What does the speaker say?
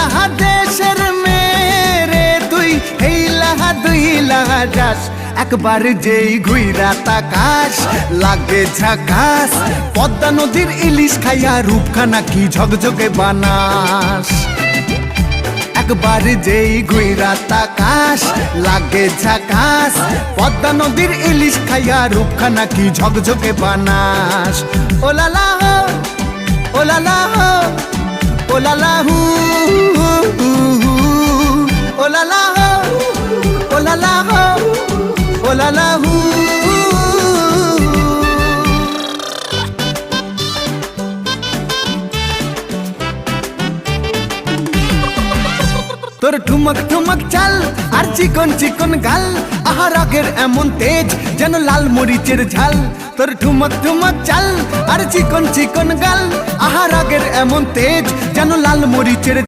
লাহা দেশের মেরে তুই এই লাহা দুই লাহা যাস একবার যেই ঘুইরা তাকাস লাগে ঝাকাস পদ্মা নদীর ইলিশ খাইয়া রূপখানা কি ঝকঝকে বানাস একবার যেই ঘুইরা তাকাস লাগে ঝাকাস পদ্মা নদীর ইলিশ খাইয়া রূপখানা কি ঝকঝকে বানাস ও লালা হো ও লালা হো ও লালা হু ও লালা হো ও লালা হো ও লালা হু তোর ঠুমক ঠুমক চাল আর চিকন চিকন গাল আহা রাগের এমন তেজ যেন লাল মরিচের ঝাল তোর ঠুমক ঠুমক চাল আর চিকন চিকন গাল আহা রাগের এমন তেজ যেন লাল মরিচের